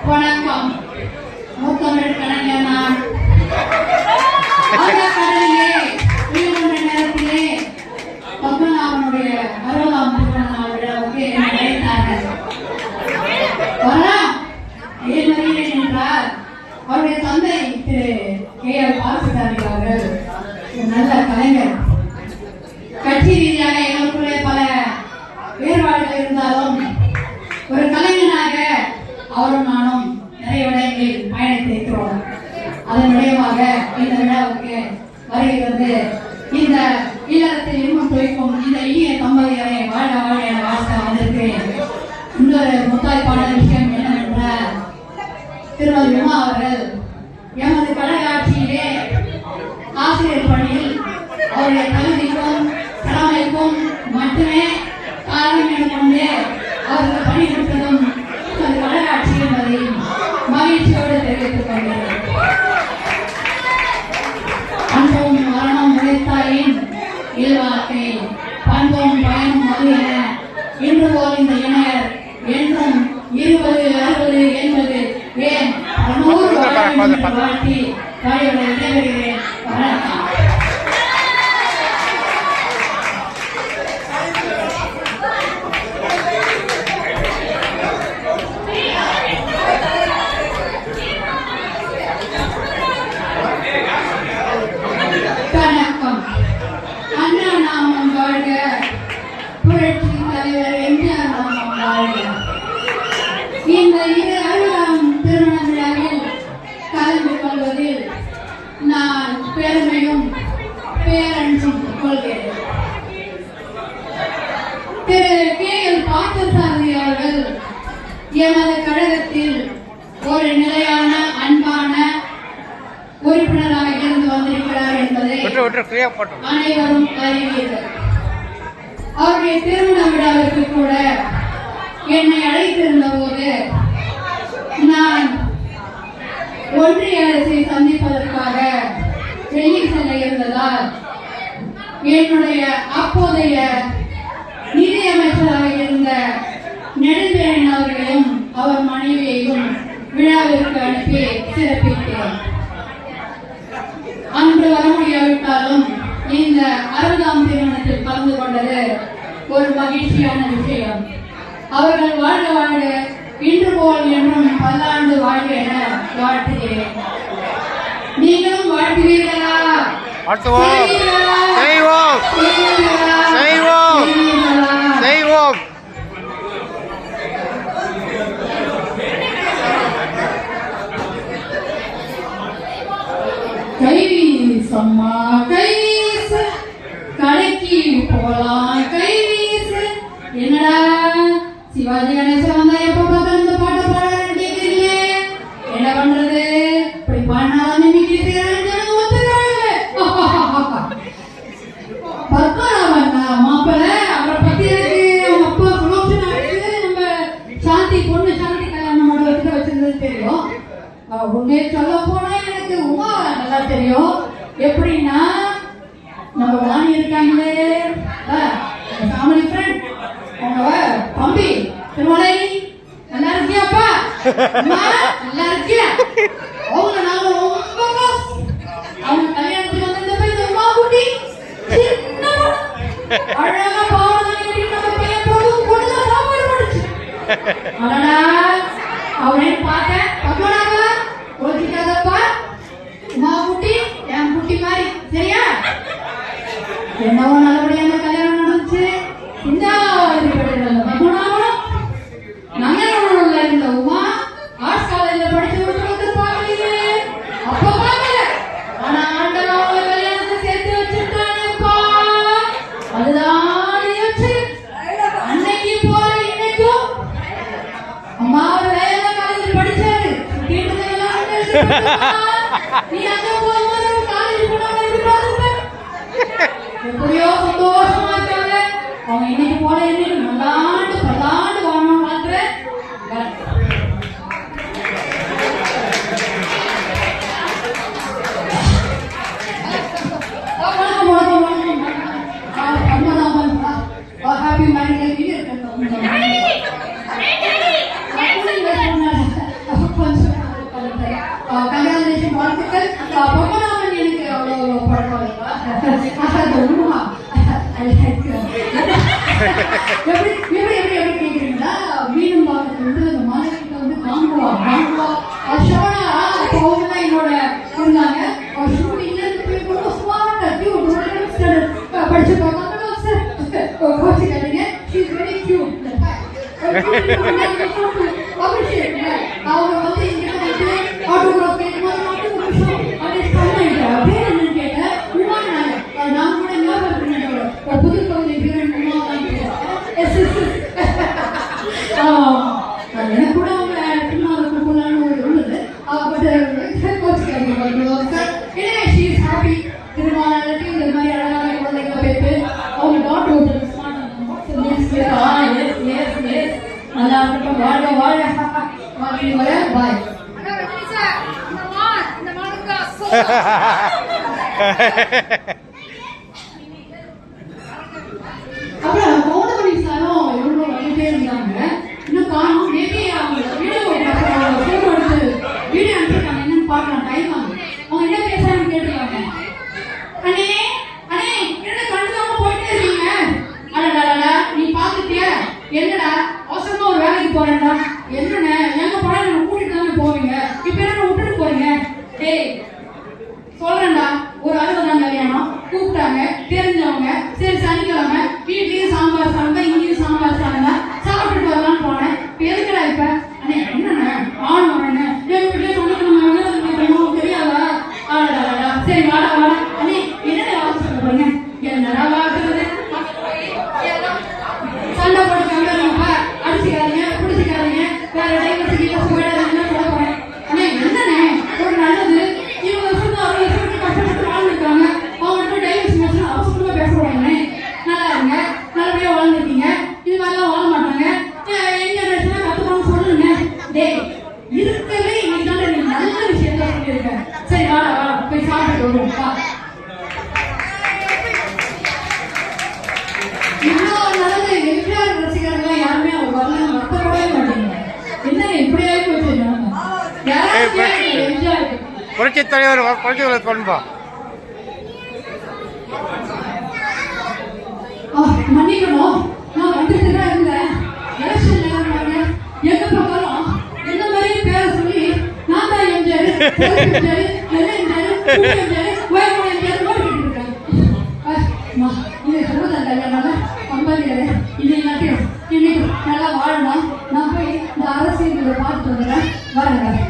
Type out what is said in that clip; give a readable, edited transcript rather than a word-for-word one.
வணக்கம். முத்தமிழ் கலைஞர் நான். கடலிலே உயிரிழந்த நேரத்திலே பத்மநாபனுடைய 60ஆம் திருமண நாள் விழாவுக்கு அழைத்தார்கள். ஏன் வருகிறேன் என்றார். அவருடைய தந்தை திரு K.R. பாலசுப்ரமணியன் அவர்கள் நல்ல கலைஞர். கட்சி ரீதியாக எங்களுக்குள்ளே பல வேறுபாடுகள் இருந்தாலும் ஒரு கலைஞனாக அவரும் நானும் நிறைய விடயங்களில் பயணித்திருக்கிறோம். அதன் விடயமாக இந்த விழாவுக்கு வருகிறது. இந்த இல்லறத்தில் இன்னும் துவைக்கும் இந்த இனிய தம்பதியரை வாழ வாழ என வாழ்த்த வந்திருக்கிறேன். இன்னொரு முத்தாய்ப்பான விஷயம் என்னவென்றால், திருமதி உமா அவர்கள் எமது கழக ஆட்சியிலே ஆசிரியர் பணியில் அவருடைய தகுதிக்கும் கடமைக்கும் மட்டுமே காரணம் என கொண்டு அவர்கள் பணிபுரிந்ததும் அது கழக ஆட்சி என்பதை மகிழ்ச்சியோடு தெரிவித்துக் கொள்கிறேன். அன்பும் மரணம் உழைத்தாயின் இல்வாழ்க்கை பண்பும் பயனும் மது என இன்று போல் இந்த இணையர் என்றும் 20, 60, 80 ஏன் 100 வாழ்த்தி வழிகளை விடைபெறுகிறேன். வணக்கம். அண்ணா நாமம் வாழ்க, புரட்சி தலைவர் எம்ஜிஆர் நாமம் வாழ்க. இந்த 60ஆம் திருமண விழாவில் கலந்து கொள்வதில் நான் பெருமையும் பேரன்பும் கொள்கிறேன். திரு K.L. பார்த்தசாரதி அவர்கள் எமது கழகத்தில் ஒரு நிலையான அன்பான உறுப்பினராக இருந்து வந்திருக்கிறார் என்பதை அனைவரும் அறிவீர்கள். அவருடைய திருமண விழாவிற்கு கூட என்னை அழைத்திருந்த போது நான் ஒன்றிய அரசை சந்திப்பதற்காக டெல்லி செல்ல இருந்ததால் என்னுடைய அப்போதைய நிதியமைச்சராக இருந்த நெடுஞ்செழியன் அவர்களையும் அவர் மனைவியையும் விழாவிற்கு அனுப்பி சிறப்பித்தேன். அன்று வர முடியாவிட்டாலும் இந்த 60ஆம் திருமணத்தில் கலந்து கொண்டது ஒரு மகிழ்ச்சியான விஷயம். அவர்கள் வாழ்க வாழ்க, இன்று போல் என்றும் 10 ஆண்டு வாழ்க என வாழ்த்துகிறேன். நீங்களும் வாழ்த்துவீர்களா? கைவீசம்மா கைவீசு, கடைக்கு போலாம் கைவீசு. என்னடா சிவாஜி கணேசன் வந்தா எப்ப பார்த்தாலும் இந்த பாட்டை பாட கேட்கிறீங்களே, என்ன பண்றது? இப்படி பாடினாலும் மிமிக்ரி செய்யறாங்க, ஒத்துக்கிறாங்க. பத்மநாபன் மாப்பிள்ள அவரை பத்தி அவங்க அப்பா புரோஷன் ஆச்சு. நம்ம சாந்தி பொண்ணு சாந்தி கல்யாணம் மண்டபத்துக்கு வச்சிருந்தது தெரியும். உன்னே சொல்ல போனா எனக்கு உமா நல்லா தெரியும். எப்படின்னா, நம்ம வாணி இருக்காங்களே ஃபேமிலி ஃப்ரெண்ட், அவங்க தம்பி திருமலை நல்லா இருக்கியாப்பா? நல்லா இருக்கியா? அவங்க நாங்க ரொம்ப அவங்க கல்யாணத்துக்கு வந்திருந்தப்ப இந்த உமா குட்டி சின்ன அழகா பாவனை நம்ம பையன் போதும் பொண்ணுதான் சாப்பாடு போடுச்சு. அடடா அவனே பார்த்தேன். பத்மநாபா கோச்சிக்காதப்பா, உமா குட்டி என் குட்டி மாதிரி சரியா? என்னவோ நல்லபடியான கல்யாணம் நடந்துச்சு. இந்த பத்மநாபனும் நங்கநல்லூர்ல இருந்த உமா ஆர்ட்ஸ் காலேஜ்ல படிச்சு வந்து பார்க்கலையே, அப்ப பார்க்கல. ஆனா ஆண்டவன் அவங்க கல்யாணத்தை சேர்த்து வச்சிருக்கானேப்பா. அதுதான் அன்னைக்கு போல இன்னைக்கும் அம்மா ஒரு காலேஜ் படிச்சாரு. நீ அங்க போகும்போது காலேஜ் போனாங்க எப்படியோ சந்தோஷமா இருக்காங்க. அவங்க இன்னைக்கு போல இன்னைக்கு நல்லாண்டு பிரதாண்டு வாழணும் வாழ்ற. ஹாப்பி மேரேஜ் கேக்குறீங்களா? மீனும் பாக்கத்துல வந்து அந்த மாநிலத்துல வந்து வாங்குவா அசோனா அவங்க என்னோட இருந்தாங்க. அவர் ஷூட்டிங்ல ரொம்ப ஸ்மார்ட்டா படிச்சு கோச்சிக்காதீங்க. She's very cute. அவங்க வந்து இங்க வந்து ஆட்டோகிராஃப் கேட்கும்போது அப்படியே பண்ணிட்டேன். பேர் என்னன்னு கேட்டேன். உமானாங்க. நான் கூட ஞாபகம் பண்ணேன். புது கவிதை ஹீரோயின் உமாவான்னு எனக்கு கூட அவங்க சினிமாவில் கொடுக்கலான்னு ஒரு உள்ளது. பட் கோச்சிக்காதீங்க. எனவே she is happy. திருமணம் இந்த மாதிரி அழகான குழந்தைகளை பெற்று அவங்க டாக்டர் நல்லா இருக்கட்டும். வாழ்க வாழ்க பாய். அப்புறம் கௌதமணி சாரும் எவ்வளோ வந்துட்டே இருந்தாங்க. இன்னும் காணும். மேபி அவங்க வீடியோ எடுத்து வீடியோ அனுப்பிட்டாங்க. என்னன்னு பார்க்கலாம். டைம் ஆகும். அவங்க என்ன பேசுறாங்கன்னு கேட்டுருக்காங்க. அண்ணே அண்ணே என்ன கண்டுக்காம போயிட்டே இருக்கீங்க? அடடா நீ பாத்துட்டியா? என்னடா அவசரமா ஒரு வேலைக்கு போறேன்டா. என்னண்ணே எங்க போனா நம்ம கூட்டிட்டு தானே போவீங்க. இப்ப என்ன விட்டுட்டு போறீங்க? டேய் சொல்றேன்டா, ஒரு 60 கல்யாணம் கூப்பிட்டாங்க தெரிஞ்சவங்க. சரி சனிக்கிழமை வீட்லயும் சாம்பார் சாப்பிட்டா இங்கேயும் சாம்பார் சாப்பிட்டா சாப்பிட்டுட்டு வரலான்னு போனேன். எதுக்குடா இப்ப? அண்ணே என்னண்ணே ஆண் வரேன்னு எங்க வீட்லயே சொன்னது நம்ம தெரியாதா? ஆடா சரி வாடா வாடா. அண்ணே என்னடா அவசரம் போறீங்க? என்னடா வாக்குறது? சண்டை போட்டுக்காங்க, அடிச்சுக்காதீங்க பிடிச்சிக்காதீங்க, வேற டைவர்ஸ் கிட்ட போயிடாதீங்கன்னு சொல்ல போறேன். அண்ணே என்னண்ணே ஒரு நல்லது 20 வருஷம் 60 வருஷத்துக்கு கஷ்டப்பட்டு வாழ்ந்துருக்காங்க. அவங்கள்ட்ட டைவர்ஸ் பேசணும் அவசரமா பேசக்கூடாதுண்ணே. நல்லா இருங்க, நல்லபடியா வாழ்ந்துருக்கீங்க. இது மாதிரிலாம் வாழ மாட்டாங்க. எங்க பேசுனா கத்துக்கணும்னு சொல்லுங்க. டேய் இருக்கவே இன்னைக்கு தான் நீ நல்ல விஷயத்த சொல்லியிருக்க. சரி வாடா வாடா போய் சாப்பிட்டு வருவோம். இவ்வளவு நடந்து எம்ஜிஆர் ரசிகர்கள் யாருமே அவர் வரல வருத்தப்படவே மாட்டீங்க. என்ன இப்படியே போச்சு? எம்ஜிஆர் புரட்சி தலைவர் பண்பா மன்னிக்கணும். நான் வந்துட்டு தான் இருந்தேன். எலெக்ஷன் நேரம் எங்க பக்கம் இந்த மாதிரி பேரை சொல்லி நான் தான் எம்ஜிஆர் எம்ஜிஆர் நல்லா வாழணும். நான் போய் இந்த அரசியல் பார்த்துட்டு வந்துடுறேன். வரேன்.